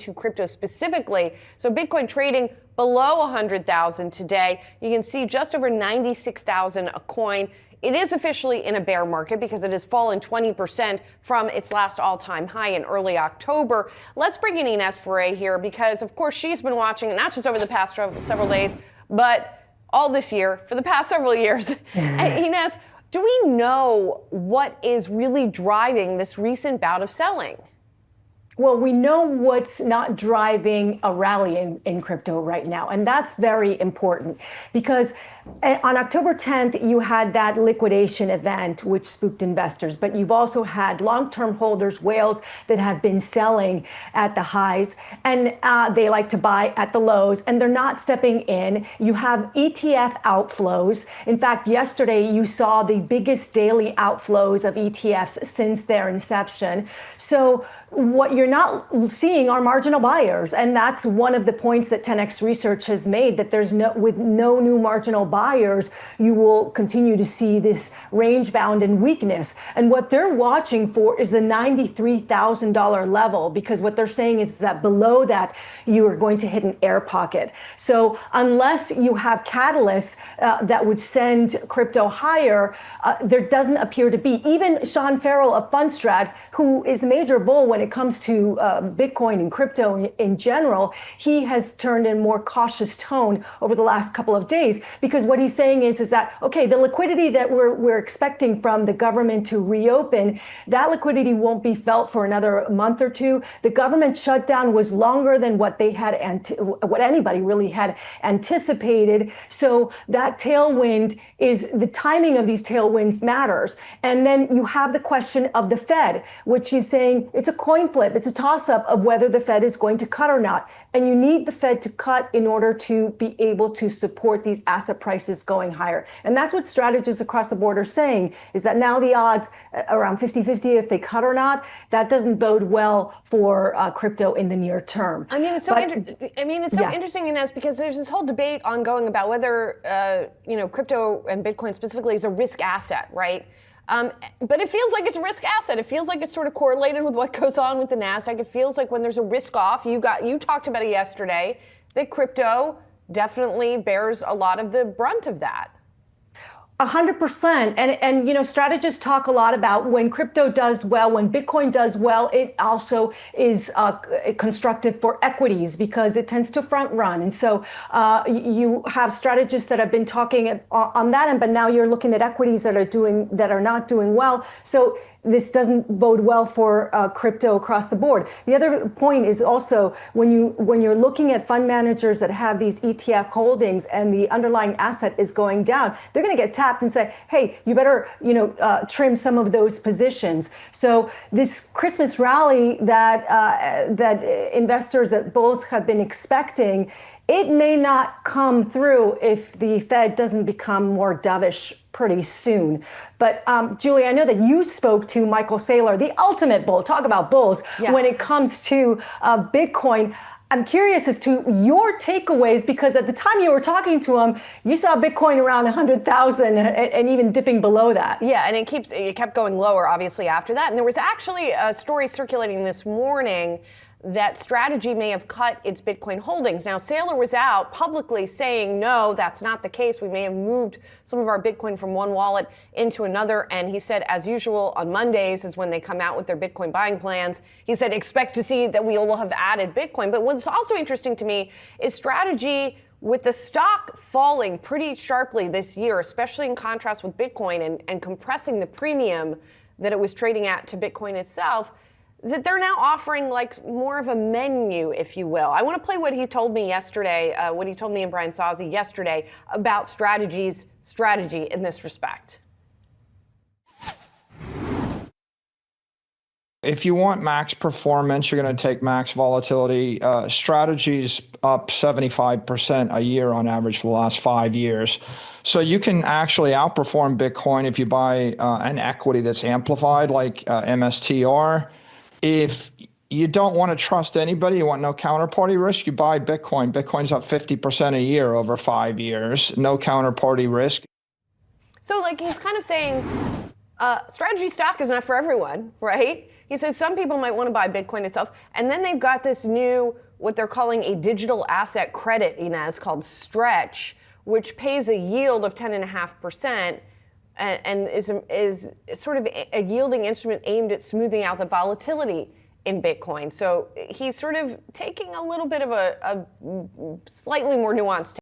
to crypto specifically. So Bitcoin trading below 100,000 today. You can see just over 96,000 a coin. It is officially in a bear market because it has fallen 20% from its last all-time high in early October. Let's bring in Ines Ferre here because, of course, she's been watching, not just over the past several days, but all this year, for the past several years. Ines, do we know what is really driving this recent bout of selling? Well, we know what's not driving a rally in crypto right now, and that's very important because on October 10th, you had that liquidation event, which spooked investors, but you've also had long-term holders, whales that have been selling at the highs, and they like to buy at the lows, and they're not stepping in. You have ETF outflows. In fact, yesterday, you saw the biggest daily outflows of ETFs since their inception. So what you're not seeing are marginal buyers. And that's one of the points that 10X Research has made, that with no new marginal buyers, you will continue to see this range bound and weakness. And what they're watching for is the $93,000 level, because what they're saying is that below that, you are going to hit an air pocket. So unless you have catalysts that would send crypto higher, there doesn't appear to be. Even Sean Farrell of Fundstrat, who is a major bull when it comes to Bitcoin and crypto in general, he has turned in more cautious tone over the last couple of days, because what he's saying is that, okay, the liquidity that we're expecting from the government to reopen, that liquidity won't be felt for another month or two. The government shutdown was longer than what they had, what anybody really had anticipated. So that tailwind is, the timing of these tailwinds matters. And then you have the question of the Fed, which is saying it's a coin flip. It's a toss-up of whether the Fed is going to cut or not. And you need the Fed to cut in order to be able to support these asset prices going higher. And that's what strategists across the board are saying, is that now the odds around 50-50 if they cut or not, that doesn't bode well for crypto in the near term. I mean, it's so interesting, Ines, because there's this whole debate ongoing about whether crypto and Bitcoin specifically is a risk asset, right? But it feels like it's a risk asset. It feels like it's sort of correlated with what goes on with the NASDAQ. It feels like when there's a risk off, you talked about it yesterday, that crypto definitely bears a lot of the brunt of that. 100%. And strategists talk a lot about when crypto does well, when Bitcoin does well, it also is constructive for equities because it tends to front run. And so you have strategists that have been talking on that end, but now you're looking at equities that are not doing well. So this doesn't bode well for crypto across the board. The other point is also when you're looking at fund managers that have these ETF holdings and the underlying asset is going down, they're going to get tapped and say, hey, you better trim some of those positions. So this Christmas rally that investors, that bulls have been expecting, it may not come through if the Fed doesn't become more dovish pretty soon. But Julie, I know that you spoke to Michael Saylor, the ultimate bull. Talk about bulls when it comes to Bitcoin. I'm curious as to your takeaways, because at the time you were talking to him, you saw Bitcoin around 100,000 and even dipping below that. Yeah, and it kept going lower, obviously, after that. And there was actually a story circulating this morning that Strategy may have cut its Bitcoin holdings. Now, Saylor was out publicly saying, no, that's not the case. We may have moved some of our Bitcoin from one wallet into another. And he said, as usual, on Mondays is when they come out with their Bitcoin buying plans. He said, expect to see that we will have added Bitcoin. But what's also interesting to me is Strategy, with the stock falling pretty sharply this year, especially in contrast with Bitcoin and compressing the premium that it was trading at to Bitcoin itself, that they're now offering like more of a menu, if you will. I want to play what he told me yesterday, what he told me and Brian Sozzi yesterday about Strategy's strategy in this respect. If you want max performance, you're going to take max volatility. Strategy's up 75% a year on average for the last 5 years. So you can actually outperform Bitcoin if you buy an equity that's amplified like MSTR. If you don't want to trust anybody, you want no counterparty risk, you buy Bitcoin. Bitcoin's up 50% a year over 5 years, no counterparty risk. So like he's kind of saying, Strategy stock is not for everyone, right? He says some people might want to buy Bitcoin itself. And then they've got this new, what they're calling a digital asset credit, Inez, called Stretch, which pays a yield of 10.5%. And is sort of a yielding instrument aimed at smoothing out the volatility in Bitcoin. So he's sort of taking a little bit of a slightly more nuanced